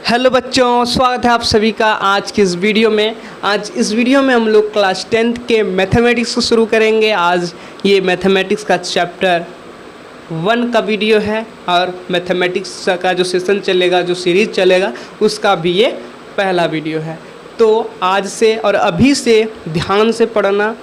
Hello बच्चों, स्वागत है आप सभी का आज की इस वीडियो में। आज इस वीडियो में हम लोग क्लास 10th के मैथमेटिक्स को शुरू करेंगे। आज ये मैथमेटिक्स का चैप्टर 1 का वीडियो है और मैथमेटिक्स का जो सेशन चलेगा, जो सीरीज़ चलेगा, उसका भी ये पहला वीडियो है। तो आज से और अभी से ध्यान से पढ़ना।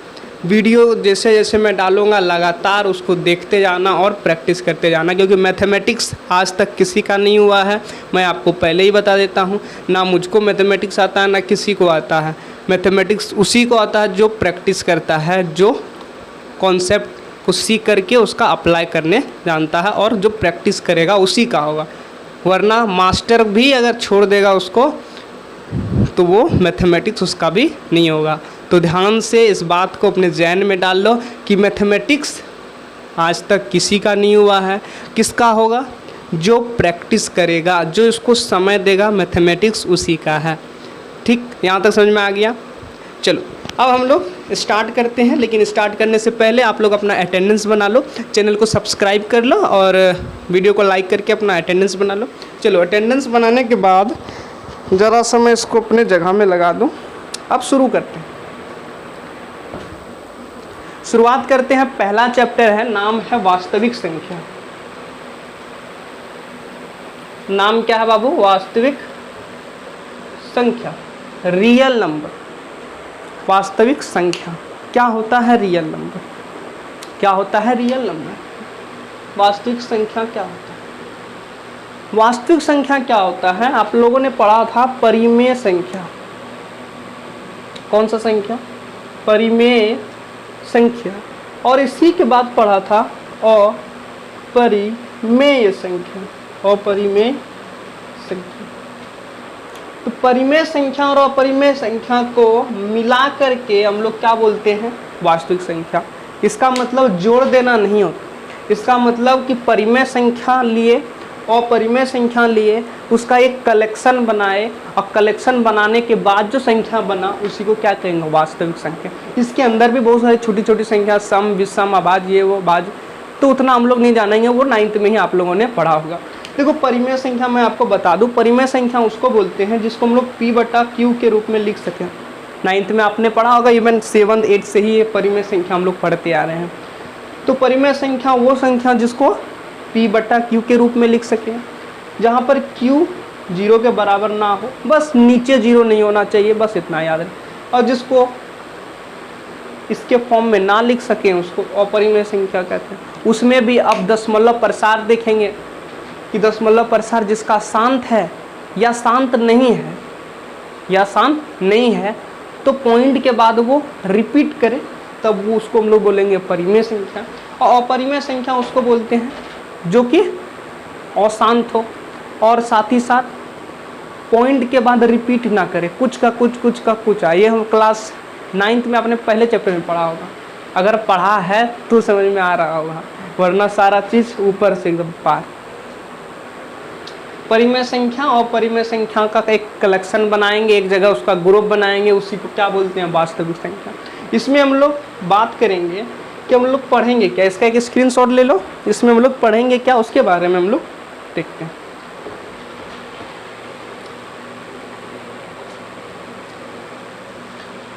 वीडियो जैसे जैसे मैं डालूँगा लगातार उसको देखते जाना और प्रैक्टिस करते जाना, क्योंकि मैथमेटिक्स आज तक किसी का नहीं हुआ है। मैं आपको पहले ही बता देता हूँ, ना मुझको मैथमेटिक्स आता है ना किसी को आता है। मैथमेटिक्स उसी को आता है जो प्रैक्टिस करता है, जो कॉन्सेप्ट को सीख करके उसका अप्लाई करने जानता है, और जो प्रैक्टिस करेगा उसी का होगा। वरना मास्टर भी अगर छोड़ देगा उसको तो वो मैथमेटिक्स उसका भी नहीं होगा। तो ध्यान से इस बात को अपने ज़हन में डाल लो कि मैथमेटिक्स आज तक किसी का नहीं हुआ है। किसका होगा? जो प्रैक्टिस करेगा, जो इसको समय देगा, मैथमेटिक्स उसी का है। ठीक, यहाँ तक समझ में आ गया? चलो अब हम लोग स्टार्ट करते हैं, लेकिन स्टार्ट करने से पहले आप लोग अपना अटेंडेंस बना लो, चैनल को सब्सक्राइब कर लो और वीडियो को लाइक करके अपना अटेंडेंस बना लो। चलो, अटेंडेंस बनाने के बाद ज़रा सा मैं इसको अपने जगह में लगा दूँ। अब शुरू करते हैं। शुरुआत करते हैं। पहला चैप्टर है, नाम है वास्तविक संख्या। नाम क्या है बाबू? वास्तविक संख्या, रियल नंबर। वास्तविक संख्या क्या होता है? Real number. क्या होता है रियल नंबर? वास्तविक संख्या क्या होता है? वास्तविक संख्या क्या होता है? आप लोगों ने पढ़ा था परिमेय संख्या। कौन सा संख्या? परिमेय संख्या। और इसी के बाद पढ़ा था अपरिमेय संख्या। अपरिमेय संख्या। तो परिमेय संख्या और अपरिमेय संख्या को मिला करके हम लोग क्या बोलते हैं? वास्तविक संख्या। इसका मतलब जोड़ देना नहीं होता। इसका मतलब कि परिमेय संख्या लिए और परिमेय संख्या लिए, उसका एक कलेक्शन बनाए, और कलेक्शन बनाने के बाद जो संख्या बना उसी को क्या कहेंगे? वास्तविक संख्या। इसके अंदर भी बहुत सारी छोटी छोटी संख्या, सम, विषम, अभाज्य, ये वो भाज्य, तो उतना हम लोग नहीं जानेंगे, वो 9th में ही आप लोगों ने पढ़ा होगा। देखो, परिमेय संख्या मैं आपको बता दूं, परिमेय संख्या उसको बोलते हैं जिसको हम लोग P/Q के रूप में लिख सकें। 9th में आपने पढ़ा होगा, इवन 7th 8th से ही ये परिमेय संख्या हम लोग पढ़ते आ रहे हैं। तो परिमेय संख्या वो संख्या जिसको P/Q के रूप में लिख सकें, जहाँ पर Q 0 के बराबर ना हो, बस नीचे 0 नहीं होना चाहिए, बस इतना याद रखें। और जिसको इसके फॉर्म में ना लिख सकें उसको अपरिमेय संख्या कहते हैं। उसमें भी अब दशमलव प्रसार देखेंगे कि दशमलव प्रसार जिसका शांत है या शांत नहीं है, या शांत नहीं है, तो पॉइंट के बाद वो रिपीट करे, तब वो उसको हम लोग बोलेंगे परिमेय संख्या। और अपरिमेय संख्या उसको बोलते हैं जो कि अशांत हो और साथ ही साथ पॉइंट के बाद रिपीट ना करे, कुछ का कुछ, कुछ का कुछ। ये हम क्लास 9th में अपने पहले चैप्टर में पढ़ा होगा। अगर पढ़ा है तो समझ में आ रहा होगा, वरना सारा चीज़ ऊपर से एकदम पार। परिमेय संख्या और परिमेय संख्या का एक कलेक्शन बनाएंगे, एक जगह उसका ग्रुप बनाएंगे, उसी को क्या बोलते हैं? वास्तविक संख्या। इसमें हम लोग बात करेंगे कि हम लोग पढ़ेंगे क्या। इसका एक स्क्रीनशॉट ले लो। इसमें हम लोग पढ़ेंगे क्या, उसके बारे में हम लोग देखते हैं।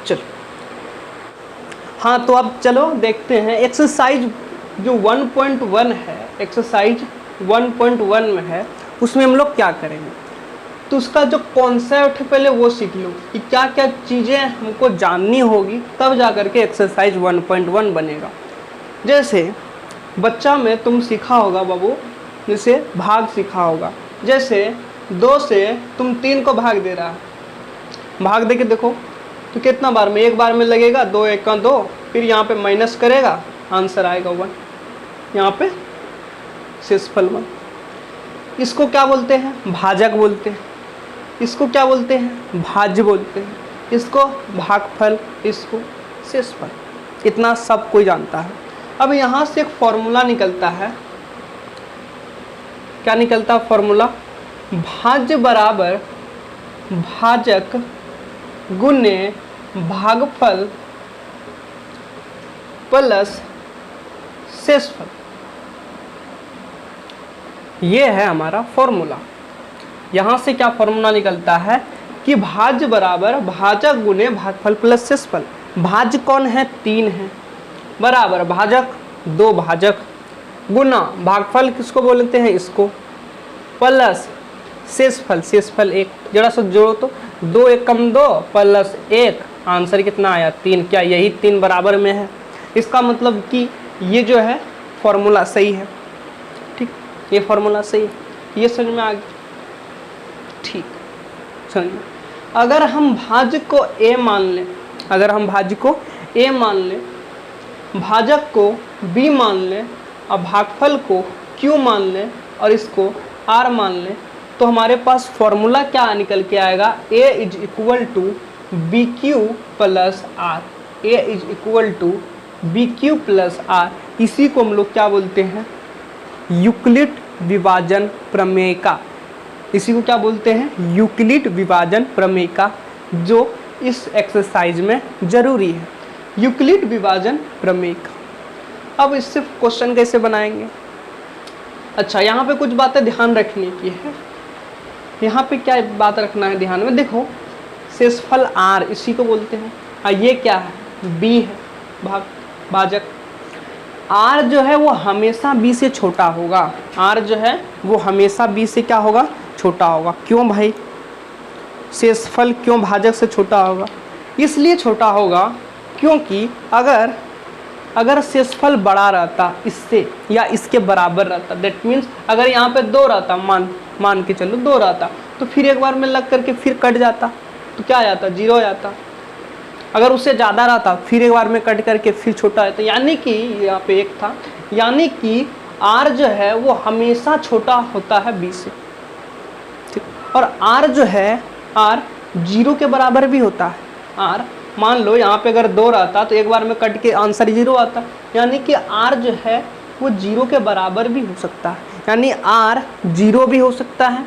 चलो, हाँ, तो अब चलो देखते हैं एक्सरसाइज जो 1.1 है, एक्सरसाइज 1.1 में है, उसमें हम लोग क्या करेंगे। तो उसका जो कॉन्सेप्ट है पहले वो सीख लो कि क्या क्या चीज़ें हमको जाननी होगी, तब जा करके एक्सरसाइज 1.1 बनेगा। जैसे बच्चा में तुम सीखा होगा बाबू, जैसे भाग सीखा होगा। जैसे 2 से तुम 3 को भाग दे रहा है, भाग दे के देखो तो कितना बार में? एक बार में लगेगा, 2 1 का 2, फिर यहाँ पे माइनस करेगा, आंसर आएगा 1, यहाँ पे शेषफल 1। इसको क्या बोलते हैं? भाजक बोलते हैं। इसको क्या बोलते हैं? भाज्य बोलते हैं। इसको भागफल, इसको शेषफल। इतना सब कोई जानता है। अब यहाँ से एक फॉर्मूला निकलता है। क्या निकलता है फॉर्मूला? भाज्य बराबर भाजक गुने भागफल प्लस शेषफल। ये है हमारा फॉर्मूला। यहाँ से क्या फॉर्मूला निकलता है कि भाज्य बराबर भाजक गुने भागफल प्लस शेषफल। भाज्य कौन है? 3 है, बराबर भाजक 2 भाजक गुना भागफल किसको बोलते हैं? इसको, प्लस शेषफल, शेषफल 1। जरा सा जोड़ो तो 2 एकम 2 प्लस 1, आंसर कितना आया? 3। क्या यही 3 बराबर में है? इसका मतलब कि ये जो है फॉर्मूला सही है। ठीक, ये फॉर्मूला सही है। ये समझ में आ गया? ठीक, समझ में। अगर हम भाज्य को a मान लें, अगर हम भाज्य को a मान लें, भाजक को b मान लें और भागफल को q मान लें और इसको r मान लें, तो हमारे पास फॉर्मूला क्या निकल के आएगा? a is equal to B q plus r. a is equal to B q plus r. इसी को हम लोग क्या बोलते हैं? यूक्लिड विभाजन प्रमेय का। इसी को क्या बोलते हैं? यूक्लिड विभाजन प्रमेय का, जो इस एक्सरसाइज में जरूरी है। यूक्लिड विभाजन प्रमेय का। अब इससे क्वेश्चन कैसे बनाएंगे? अच्छा, यहाँ पे कुछ बातें ध्यान रखने की है। यहाँ पे क्या बात रखना है ध्यान में? देखो, शेषफल r, इसी को बोलते हैं। ये क्या है? b है, भाजक। r जो है वो हमेशा b से छोटा होगा। r जो है वो हमेशा b से क्या होगा? छोटा होगा। क्यों भाई? शेषफल क्यों भाजक से छोटा होगा? इसलिए छोटा होगा क्योंकि अगर शेषफल बड़ा रहता इससे या इसके बराबर रहता, दैट मीन्स अगर यहाँ पे 2 रहता, मान के चलो 2 रहता, तो फिर एक बार में लग करके फिर कट जाता, तो क्या आ जाता? 0 हो जाता। अगर उससे ज़्यादा रहता फिर एक बार में कट करके फिर छोटा है, तो यानी कि यहाँ पे 1 था, यानी कि r जो है वो हमेशा छोटा होता है b से। ठीक, और r जो है r 0 के बराबर भी होता है। r मान लो यहाँ पे अगर 2 रहता तो एक बार में कट के आंसर 0 आता, यानी कि r जो है वो 0 के बराबर भी हो सकता है, यानी r 0 भी हो सकता है।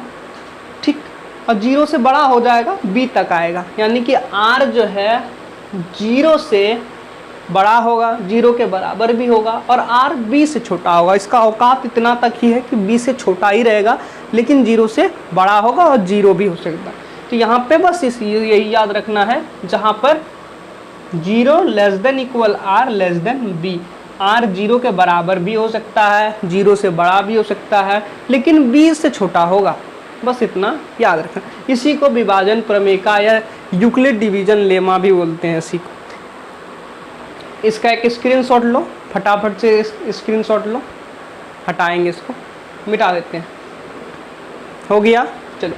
ठीक, और 0 से बड़ा हो जाएगा, b तक आएगा, यानी कि r जो है 0 से बड़ा होगा, 0 के बराबर भी होगा, और r b से छोटा होगा। इसका औकात इतना तक ही है कि b से छोटा ही रहेगा, लेकिन 0 से बड़ा होगा और 0 भी हो सकता है। तो यहाँ पे बस यही याद रखना है, जहाँ पर 0 less than equal r less than b। r 0 के बराबर भी हो सकता है, 0 से बड़ा भी हो सकता है, लेकिन b से छोटा होगा। बस इतना याद रखना। इसी को विभाजन प्रमेय का या यूक्लिड डिवीजन लेमा भी बोलते हैं इसी को। इसका एक स्क्रीनशॉट लो, फटाफट से स्क्रीनशॉट लो, हटाएंगे इसको, मिटा देते हैं। हो गया? चलो,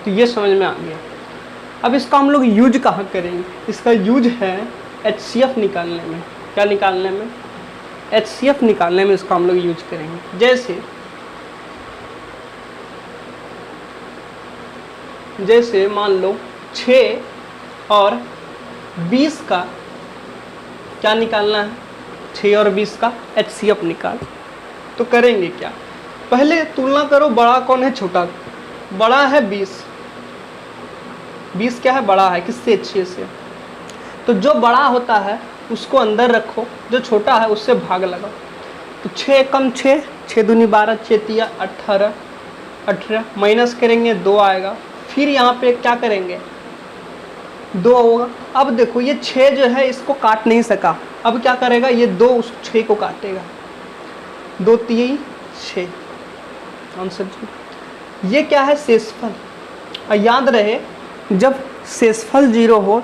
तो ये समझ में आ गया। अब इसका हम लोग यूज कहाँ करेंगे? इसका यूज है HCF निकालने में। क्या निकालने में? HCF निकालने में इसका हम लोग यूज करेंगे। जैसे मान लो 6 और 20 का क्या निकालना है? 6 और 20 का HCF निकाल। तो करेंगे क्या? पहले तुलना करो, बड़ा कौन है छोटा? बड़ा है 20 क्या है? बड़ा है किससे? 6 से। तो जो बड़ा होता है उसको अंदर रखो, जो छोटा है उससे भाग लगाओ। तो 6 कम 6, 6 दूनी 12, 6 तिया 18, माइनस करेंगे 2 आएगा। फिर यहाँ पे क्या करेंगे? 2 होगा। अब देखो ये 6 जो है इसको काट नहीं सका, अब क्या करेगा? ये 2 उस 6 को काटेगा, 2 तिया 6, आंसर। ये क्या है? शेषफल। और याद रहे, जब शेषफल 0 हो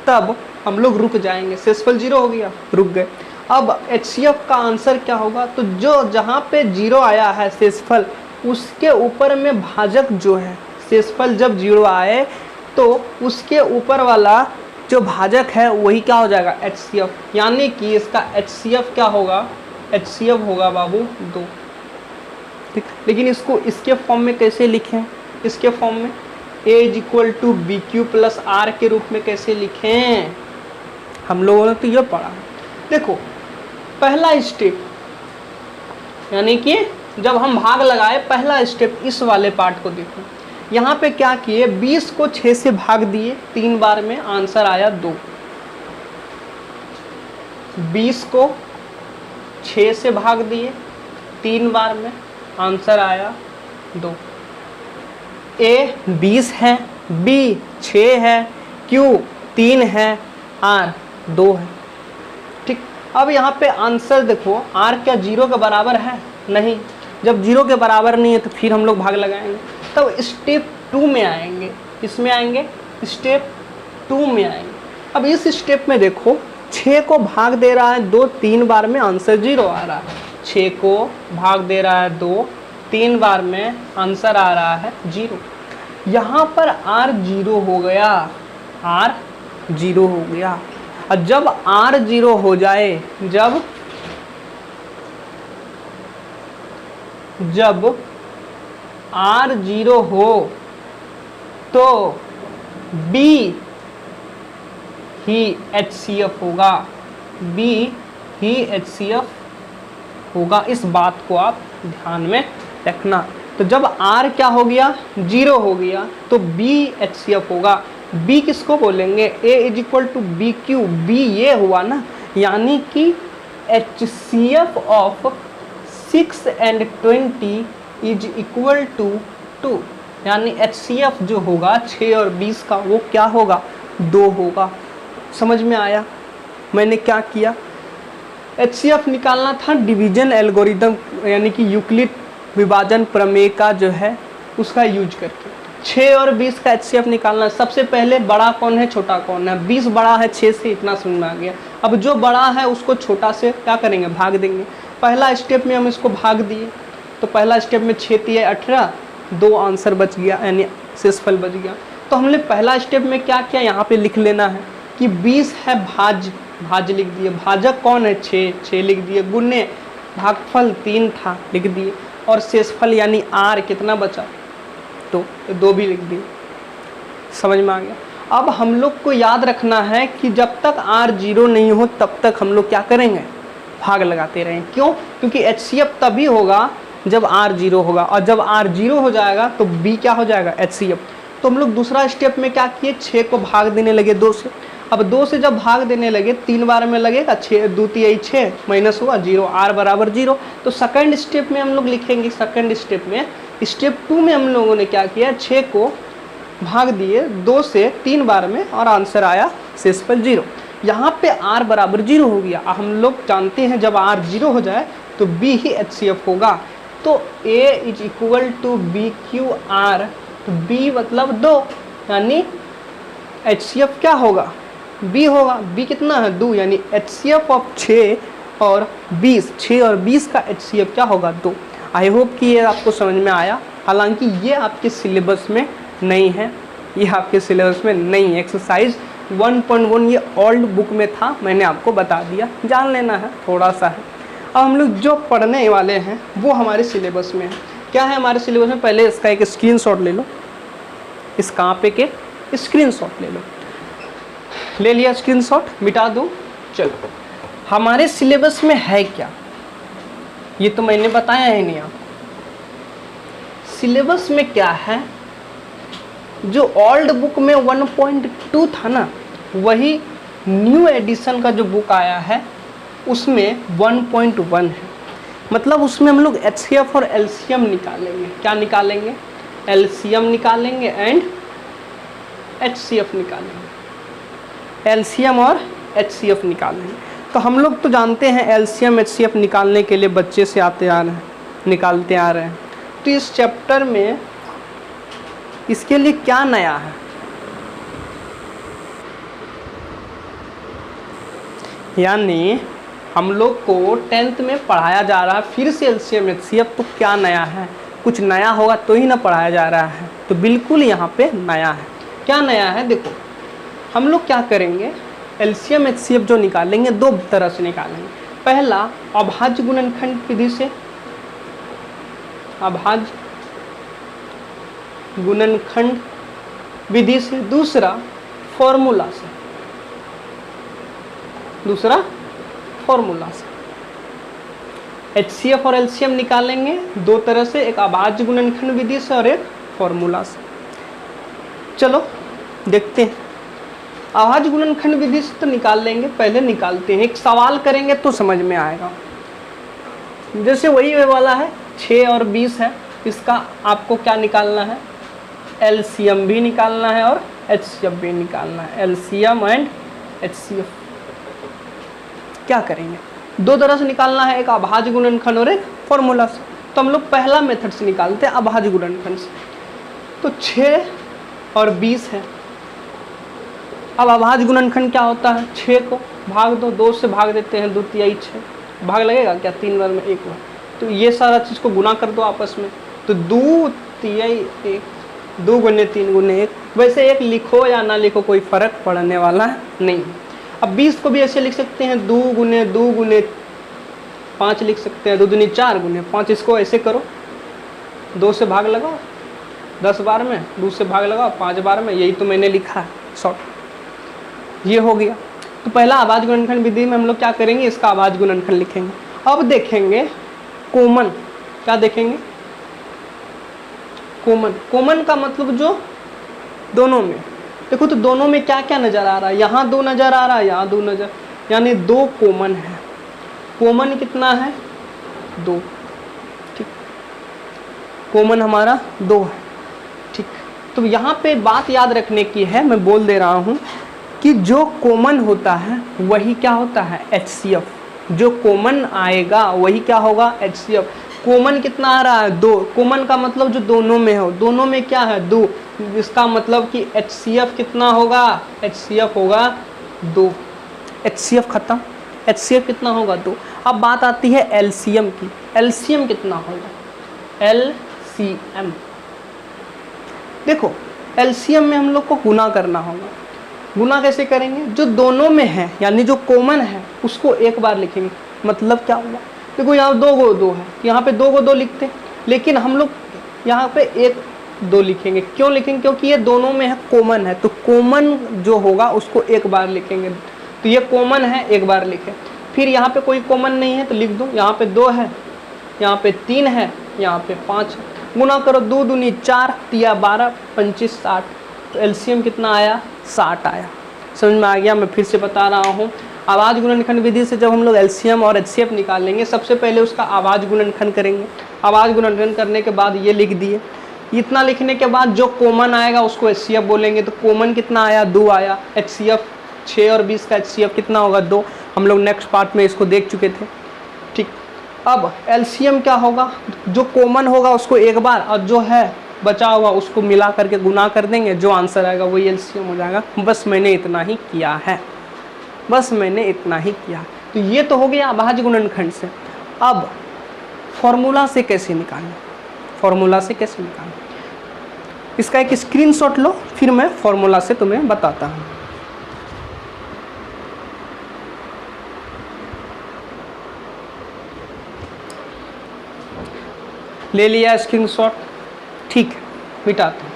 तब हम लोग रुक जाएंगे। शेषफल 0 हो गया, रुक गए। अब HCF का आंसर क्या होगा? तो जो जहाँ पे 0 आया है शेषफल, उसके ऊपर में भाजक जो है, शेषफल जब 0 आए तो उसके ऊपर वाला जो भाजक है वही क्या हो जाएगा? HCF। यानी कि इसका HCF क्या होगा? HCF होगा बाबू 2। ठीक, लेकिन इसको इसके फॉर्म में कैसे लिखें? इसके फॉर्म में a is equal to B q plus r के रूप में कैसे लिखें? हम लोगों ने तो ये पढ़ा है। देखो, पहला स्टेप यानी कि जब हम भाग लगाए, पहला स्टेप इस वाले पार्ट को देखो, यहाँ पे क्या किए, 20 को 6 से भाग दिए 3 बार में, आंसर आया 2। 20 को 6 से भाग दिए 3 बार में, आंसर आया 2। ए 20 है, बी 6 है, क्यू 3 है, आर 2 है। ठीक, अब यहाँ पे आंसर देखो, आर क्या 0 के बराबर है? नहीं। जब 0 के बराबर नहीं है तो फिर हम लोग भाग लगाएंगे, तब स्टेप 2 में आएंगे। इसमें आएंगे, स्टेप 2 में आएंगे। अब इस स्टेप में देखो, 6 को भाग दे रहा है 2 3 बार में, आंसर 0 आ रहा है। 6 को भाग दे रहा है 2 3 बार में, आंसर आ रहा है 0। यहाँ पर R 0 हो गया, R 0 हो गया। और जब R 0 हो जाए, जब R 0 हो तो B ही HCF होगा, B ही HCF होगा। इस बात को आप ध्यान में रखना। तो जब R क्या हो गया, 0 हो गया, तो B HCF होगा। B किसको बोलेंगे? A is equal to B Q. B ये हुआ ना, यानी कि HCF of 6 and 20 is equal to 2, यानी HCF जो होगा 6 और 20 का, वो क्या होगा? 2 होगा। समझ में आया मैंने क्या किया? HCF निकालना था डिवीजन एल्गोरिदम, यानी कि यूक्लिड विभाजन प्रमेय का जो है उसका यूज करके 6 और 20 का HCF निकालना। सबसे पहले बड़ा कौन है, छोटा कौन है? 20 बड़ा है 6 से, इतना समझ में आ गया। अब जो बड़ा है उसको छोटा से क्या करेंगे, भाग देंगे। पहला स्टेप में हम इसको भाग दिए, तो पहला स्टेप में 6 3 18, 2 आंसर बच गया, यानी शेषफल बच गया। तो हमने पहला स्टेप में क्या किया, यहाँ पे लिख लेना है कि 20 है भाज्य लिख दिए, भाजक कौन है 6 लिख दिए, गुणे भागफल 3 था लिख दिए, और शेषफल यानी R कितना बचा, तो 2 भी लिख दिए। समझ में आ गया? अब हम लोग को याद रखना है कि जब तक R 0 नहीं हो तब तक हम लोग क्या करेंगे, भाग लगाते रहें। क्यों? क्योंकि HCF तभी होगा जब R 0 होगा, और जब R 0 हो जाएगा तो B क्या हो जाएगा, HCF। तो हम लोग दूसरा स्टेप में क्या किए, 6 को भाग देने लगे 2 से। अब 2 से जब भाग देने लगे 3 बार में लगेगा, 6 2 3 6 माइनस हुआ 0, R बराबर 0। तो सेकंड स्टेप में हम लोग लिखेंगे, सेकंड स्टेप में, स्टेप 2 में हम लोगों ने क्या किया, 6 को भाग दिए 2 से 3 बार में, और आंसर आया शेषफल 0। यहाँ पे R बराबर 0 हो गया। हम लोग जानते हैं जब R 0 हो जाए तो B ही HCF होगा। तो A is equal to B Q R, तो B मतलब 2, यानी HCF क्या होगा, B होगा। B कितना है, 2, यानी HCF ऑफ 6 और 20, 6 और 20 का HCF क्या होगा, 2। आई होप कि ये आपको समझ में आया। हालांकि ये आपके सिलेबस में नहीं है, ये आपके सिलेबस में नहीं है। एक्सरसाइज 1.1 ये ओल्ड बुक में था, मैंने आपको बता दिया, जान लेना है, थोड़ा सा है। अब हम लोग जो पढ़ने वाले हैं वो हमारे सिलेबस में है। क्या है हमारे सिलेबस में? पहले इसका एक स्क्रीनशॉट ले लो, इस कहाँ पे के स्क्रीनशॉट ले लो। ले लिया स्क्रीनशॉट, मिटा दूँ? चलो, हमारे सिलेबस में है क्या, ये तो मैंने बताया ही नहीं आपको। सिलेबस में क्या है, जो ओल्ड बुक में 1.2 था ना, वही न्यू एडिशन का जो बुक आया है उसमें 1.1 है। मतलब उसमें हम लोग HCF और LCM निकालेंगे। क्या निकालेंगे? LCM निकालेंगे एंड HCF निकालेंगे। LCM और HCF निकालेंगे। तो हम लोग तो जानते हैं LCM HCF निकालने के लिए बच्चे से आते आ रहे हैं, निकालते आ रहे हैं। तो इस चैप्टर में इसके लिए क्या नया है, यानी हम लोग को 10th में पढ़ाया जा रहा है फिर से LCM HCF, तो क्या नया है? कुछ नया होगा तो ही ना पढ़ाया जा रहा है, तो बिल्कुल यहाँ पे नया है। क्या नया है? देखो, हम लोग क्या करेंगे, LCM HCF जो निकालेंगे 2 तरह से निकालेंगे। पहला अभाज्य गुणनखंड विधि से, अभाज्य गुणनखंड विधि से, दूसरा फॉर्मूला से, दूसरा फॉर्मूला से। HCF और LCM निकालेंगे दो तरह से, एक अभाज्य गुणनखंड विधि से और एक फॉर्मूला से। चलो देखते हैं। अभाज्य गुणनखंड विधि से तो निकाल लेंगे, पहले निकालते हैं, एक सवाल करेंगे तो समझ में आएगा। जैसे वही वाला है 6 और 20 है, इसका आपको क्या निकालना है, LCM भी निकालना है और HCF भी निकालना है, LCM एंड HCF। क्या करेंगे, दो तरह से निकालना है, एक अभाज्य गुणनखंड और एक फॉर्मूला से। तो हम लोग पहला मेथड से निकालते हैं, अभाज्य गुणनखंड से। तो 6 और 20 है। अब अभाज्य गुणनखंड क्या होता है, 6 को भाग दो, 2 से भाग देते हैं, 2 तिहाई 6, भाग लगेगा क्या, 3 बार में 1 बार, तो ये सारा चीज़ को गुना कर दो आपस में, तो 2 तिहाई 1, 2 गुने 3 गुने 1। वैसे 1 लिखो या ना लिखो कोई फर्क पड़ने वाला नहीं है। अब 20 को भी ऐसे लिख सकते हैं, 2 गुने 5 लिख सकते हैं, 2 दूनी 4 गुने 5। इसको ऐसे करो, 2 से भाग लगाओ 10 बार में, 2 से भाग लगाओ 5 बार में, यही तो मैंने लिखा है शॉर्ट। ये हो गया। तो पहला अभाज्य गुणनखंड विधि में हम लोग क्या करेंगे, इसका अभाज्य गुणनखंड लिखेंगे। अब देखेंगे कॉमन, क्या देखेंगे, कॉमन का मतलब जो दोनों में, देखो तो दोनों में क्या क्या नजर आ रहा है, यहाँ 2 नजर आ रहा है, यहाँ 2 नजर, यानी 2 कॉमन है। कॉमन कितना है, 2, ठीक, कॉमन हमारा 2 है, ठीक। तो यहाँ पे बात याद रखने की है, मैं बोल दे रहा हूँ कि जो कॉमन होता है वही क्या होता है, HCF। जो कॉमन आएगा वही क्या होगा, HCF। कॉमन कितना आ रहा है, 2, कॉमन का मतलब जो दोनों में हो, दोनों में क्या है, 2, इसका मतलब कि HCF कितना होगा, HCF होगा 2। HCF खत्म, HCF कितना होगा, 2। अब बात आती है LCM की, LCM कितना होगा, LCM। देखो LCM में हम लोग को गुना करना होगा। गुना कैसे करेंगे, जो दोनों में है यानी जो कॉमन है उसको एक बार लिखेंगे। मतलब क्या हुआ, देखो यहाँ 2 को 2 है, यहाँ पे 2 को 2 लिखते हैं, लेकिन हम लोग यहाँ पे 1 2 लिखेंगे। क्यों लिखेंगे, क्योंकि ये दोनों में है, कॉमन है, तो कॉमन जो होगा उसको एक बार लिखेंगे। तो ये कॉमन है, एक बार लिखें। फिर यहाँ पे कोई कॉमन नहीं है तो लिख दो, यहाँ पे 2 है, यहाँ पे 3 है, यहाँ पे 5 है। गुना करो, 2 दूनी 4, 3 12, 25 60। तो LCM कितना आया, 60 आया। समझ में आ गया। मैं फिर से बता रहा हूँ, अभाज्य गुणनखंड विधि से जब हम लोग LCM और HCF निकालेंगे, सबसे पहले उसका अभाज्य गुणनखंड करेंगे। अभाज्य गुणनखंड करने के बाद ये लिख दिए। इतना लिखने के बाद जो कॉमन आएगा उसको HCF बोलेंगे। तो कॉमन कितना आया, 2 आया। HCF 6 और 20 का HCF कितना होगा, 2। हम लोग नेक्स्ट पार्ट में इसको देख चुके थे, ठीक। अब LCM क्या होगा, जो कॉमन होगा उसको एक बार, और जो है बचा हुआ उसको मिला करके गुना कर देंगे, जो आंसर आएगा वही LCM हो जाएगा। बस मैंने इतना ही किया है, बस मैंने इतना ही किया। तो ये तो हो गया अभाज्य गुणनखंड से। अब फॉर्मूला से कैसे निकालें, फॉर्मूला से कैसे निकालें, इसका एक स्क्रीनशॉट लो, फिर मैं फॉर्मूला से तुम्हें बताता हूँ। ले लिया स्क्रीनशॉट, ठीक है, मिटाता हूँ।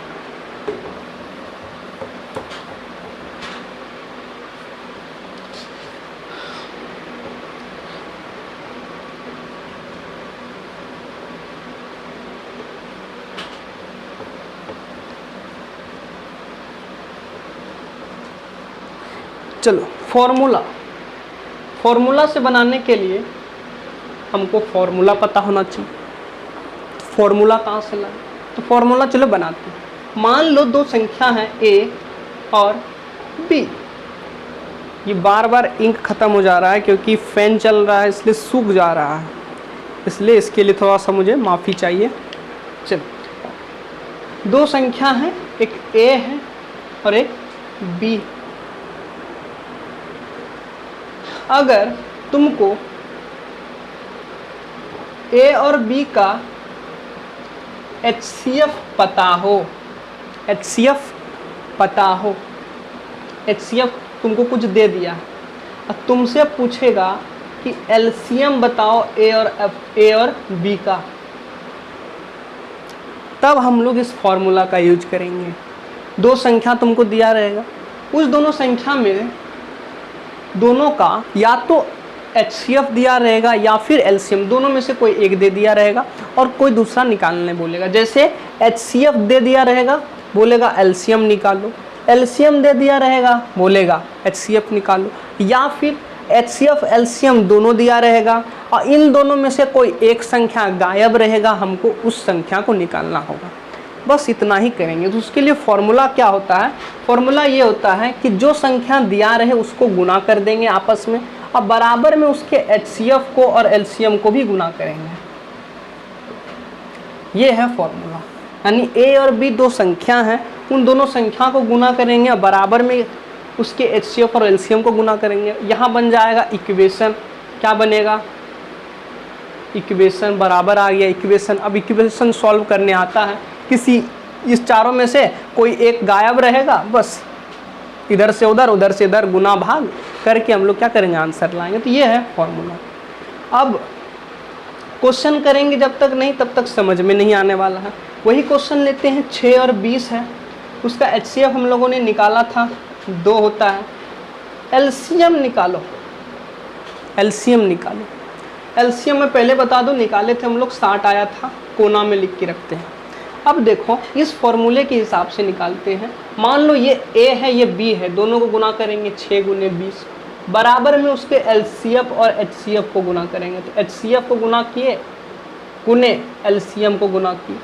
चलो फॉर्मूला, फॉर्मूला से बनाने के लिए हमको फॉर्मूला पता होना चाहिए। फॉर्मूला कहाँ से लाए, तो फॉर्मूला चलो बनाते हैं। मान लो 2 संख्या हैं A और B। ये बार बार इंक ख़त्म हो जा रहा है क्योंकि फैन चल रहा है, इसलिए सूख जा रहा है, इसलिए इसके लिए थोड़ा सा मुझे माफ़ी चाहिए। चलो 2 संख्या हैं, एक A है और एक B। अगर तुमको A और B का HCF पता हो, HCF पता हो, HCF तुमको कुछ दे दिया और तुमसे पूछेगा कि LCM बताओ A और B का, तब हम लोग इस फॉर्मूला का यूज करेंगे। 2 संख्या तुमको दिया रहेगा, उस दोनों संख्या में दोनों का या तो HCF दिया रहेगा या फिर LCM, दोनों में से कोई एक दे दिया रहेगा और कोई दूसरा निकालने बोलेगा। जैसे HCF दे दिया रहेगा, बोलेगा LCM निकालो, LCM दे दिया रहेगा, बोलेगा HCF निकालो, या फिर HCF LCM दोनों दिया रहेगा और इन दोनों में से कोई एक संख्या गायब रहेगा, हमको उस संख्या को निकालना होगा। बस इतना ही करेंगे। तो उसके लिए फॉर्मूला क्या होता है? फॉर्मूला ये होता है कि जो संख्या दिया रहे उसको गुना कर देंगे आपस में और बराबर में उसके HCF को और LCM को भी गुना करेंगे। ये है फॉर्मूला। यानी A और B दो संख्या हैं, उन दोनों संख्या को गुना करेंगे और बराबर में उसके HCF और LCM को गुना करेंगे। यहाँ बन जाएगा इक्वेशन। क्या बनेगा? इक्वेशन बराबर आ गया इक्वेशन। अब इक्वेशन सॉल्व करने आता है, किसी इस चारों में से कोई एक गायब रहेगा, बस इधर से उधर से इधर गुना भाग करके हम लोग क्या करेंगे? आंसर लाएंगे। तो ये है फॉर्मूला। अब क्वेश्चन करेंगे जब तक नहीं तब तक समझ में नहीं आने वाला है। वही क्वेश्चन लेते हैं, 6 और 20 है, उसका HCF हम लोगों ने निकाला था 2 होता है। LCM निकालो, LCM निकालो। LCM में पहले बता दो निकाले थे हम लोग 60 आया था, कोना में लिख के रखते हैं। अब देखो इस फॉर्मूले के हिसाब से निकालते हैं। मान लो ये A है ये B है, दोनों को गुना करेंगे 6 गुने 20, बराबर में उसके LCF और HCF को गुना करेंगे। तो HCF को गुना किए गुने LCM को गुना किए।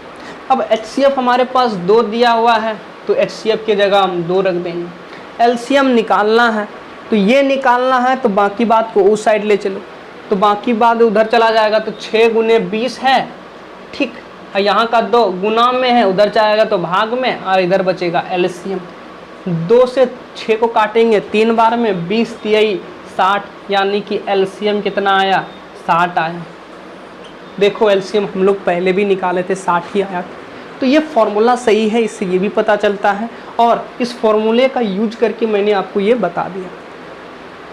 अब HCF हमारे पास 2 दिया हुआ है तो HCF की जगह हम 2 रख देंगे। LCM निकालना है तो ये निकालना है, तो बाकी बात को उस साइड ले चलो, तो बाकी बात उधर चला जाएगा। तो 6 गुने 20 है, ठीक, और यहाँ का 2 गुना में है, उधर जाएगा तो भाग में, और इधर बचेगा LCM। 2 से 6 को काटेंगे 3 बार में, 20 तिहाई 60, यानी कि LCM कितना आया? 60 आया। देखो LCM हम लोग पहले भी निकाले थे, 60 ही आया। तो ये फॉर्मूला सही है, इससे ये भी पता चलता है और इस फॉर्मूले का यूज करके मैंने आपको ये बता दिया।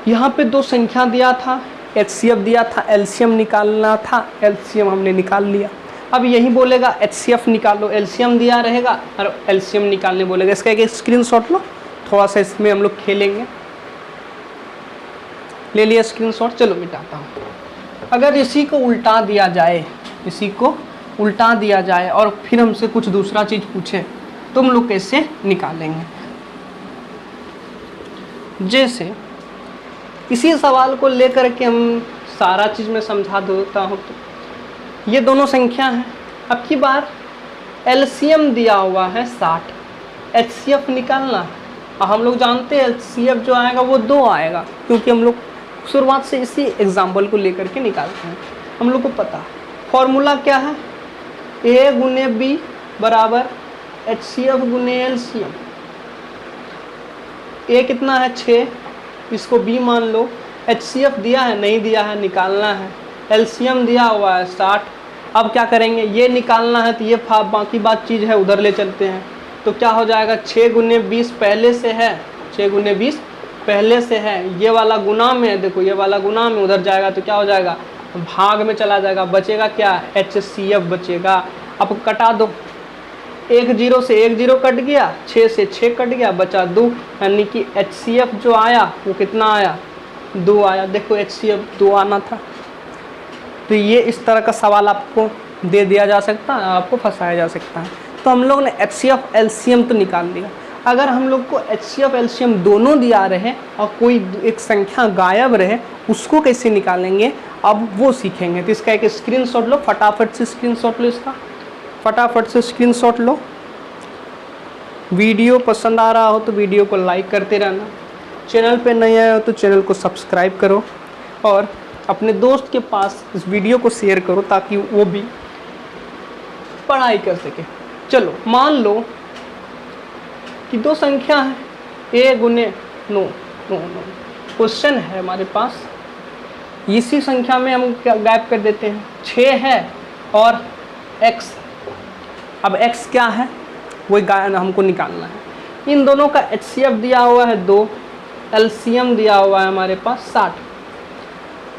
यहाँ पे 2 संख्या दिया था, HCF दिया था, LCM निकालना था, LCM हमने निकाल लिया। अब यही बोलेगा HCF निकालो, LCM दिया रहेगा और LCM निकालने बोलेगा। इसका एक स्क्रीनशॉट लो, थोड़ा सा इसमें हम लोग खेलेंगे। ले लिया स्क्रीनशॉट, चलो मिटाता हूँ। अगर इसी को उल्टा दिया जाए, इसी को उल्टा दिया जाए और फिर हमसे कुछ दूसरा चीज़ पूछे तो हम लोग कैसे निकालेंगे? जैसे इसी सवाल को लेकर के हम सारा चीज़ में समझा देता हूँ। तो ये दोनों संख्या हैं। अब की बार LCM दिया हुआ है 60, HCF निकालना है और हम लोग जानते हैं HCF जो आएगा वो 2 आएगा, क्योंकि हम लोग शुरुआत से इसी एग्जाम्पल को लेकर के निकालते हैं। हम लोग को पता है फॉर्मूला क्या है, A गुने B बराबर HCF गुने LCM। A कितना है? 6, इसको B मान लो। HCF दिया है? नहीं दिया है, निकालना है। LCM दिया हुआ है 60। अब क्या करेंगे? ये निकालना है तो ये बाकी बात चीज़ है उधर ले चलते हैं। तो क्या हो जाएगा? 6 गुने 20 पहले से है, 6 गुने 20 पहले से है, ये वाला गुना में है, देखो ये वाला गुना में, उधर जाएगा तो क्या हो जाएगा? भाग में चला जाएगा, बचेगा क्या? HCF बचेगा। अब कटा दो, 1 0 से 1 0 कट गया, 6 से 6 कट गया, बचा 2, यानी कि HCF जो आया वो कितना आया? 2 आया। देखो HCF 2 आना था। तो ये इस तरह का सवाल आपको दे दिया जा सकता है, आपको फंसाया जा सकता है। तो हम लोग ने HCF LCM तो निकाल लिया। अगर हम लोग को HCF LCM दोनों दिया रहे और कोई एक संख्या गायब रहे, उसको कैसे निकालेंगे अब वो सीखेंगे। तो इसका एक स्क्रीनशॉट लो, फटाफट से स्क्रीनशॉट लो, इसका फटाफट से स्क्रीनशॉट लो। वीडियो पसंद आ रहा हो तो वीडियो को लाइक करते रहना, चैनल पे नए आए हो तो चैनल को सब्सक्राइब करो और अपने दोस्त के पास इस वीडियो को शेयर करो ताकि वो भी पढ़ाई कर सके। चलो मान लो कि 2 संख्या है, A गुने नो। क्वेश्चन है हमारे पास, इसी संख्या में हम क्या गायब कर देते हैं? 6 है और X। अब X क्या है वही हमको निकालना है। इन दोनों का HCF दिया हुआ है 2, LCM दिया हुआ है हमारे पास 60।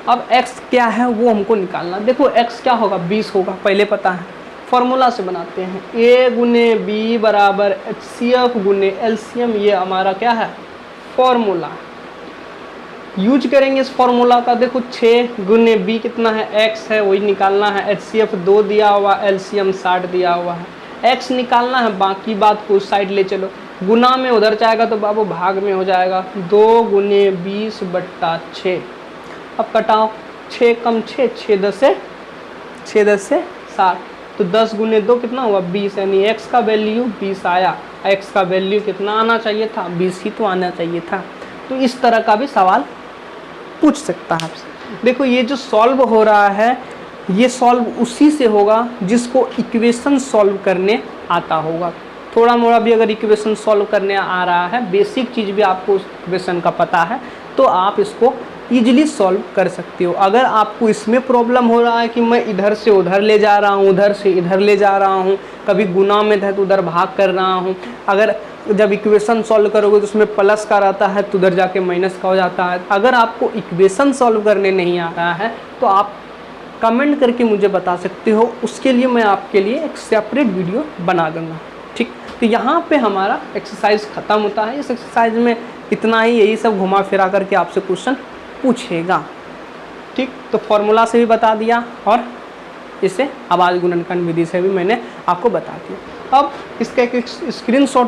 अब X क्या है वो हमको निकालना। देखो X क्या होगा? 20 होगा, पहले पता है। फॉर्मूला से बनाते हैं, A गुने B बराबर HCF गुने LCM। ये हमारा क्या है? फॉर्मूला। यूज करेंगे इस फॉर्मूला का। देखो 6 गुने b कितना है, x है, वही निकालना है। HCF 2 दिया हुआ, LCM 60 दिया हुआ है, x निकालना है, बाकी बात को उस साइड ले चलो। गुना में उधर जाएगा तो बाबू भाग में हो जाएगा, 2 गुने 20/6। अब कटाओ, 6 कम 6, 6 10 से 60, तो 10 गुने 2 कितना हुआ 20, यानी x का वैल्यू 20 आया। x का वैल्यू कितना आना चाहिए था, 20 ही तो आना चाहिए था। तो इस तरह का भी सवाल पूछ सकता है आपसे। देखो ये जो सॉल्व हो रहा है, ये सॉल्व उसी से होगा जिसको इक्वेशन सॉल्व करने आता होगा। थोड़ा मोड़ा भी अगर इक्वेशन सॉल्व करने आ रहा है, बेसिक चीज़ भी आपको उस इक्वेशन का पता है, तो आप इसको ईजिली सॉल्व कर सकते हो। अगर आपको इसमें प्रॉब्लम हो रहा है कि मैं इधर से उधर ले जा रहा हूँ, उधर से इधर ले जा रहा हूँ, कभी गुना में है तो उधर भाग कर रहा हूँ, अगर जब इक्वेशन सॉल्व करोगे तो उसमें प्लस का रहता है तो उधर जाके माइनस का हो जाता है। अगर आपको इक्वेशन सॉल्व करने नहीं आ रहा है तो आप कमेंट करके मुझे बता सकते हो, उसके लिए मैं आपके लिए एक सेपरेट वीडियो बना दूँगा। ठीक, तो यहाँ पे हमारा एक्सरसाइज ख़त्म होता है। इस एक्सरसाइज में इतना ही, यही सब घुमा फिरा करके आपसे क्वेश्चन पूछेगा। ठीक, तो फॉर्मूला से भी बता दिया और इसे आवाज़ गुणनखंड विधि से भी मैंने आपको बता दिया। अब इसका एक स्क्रीनशॉट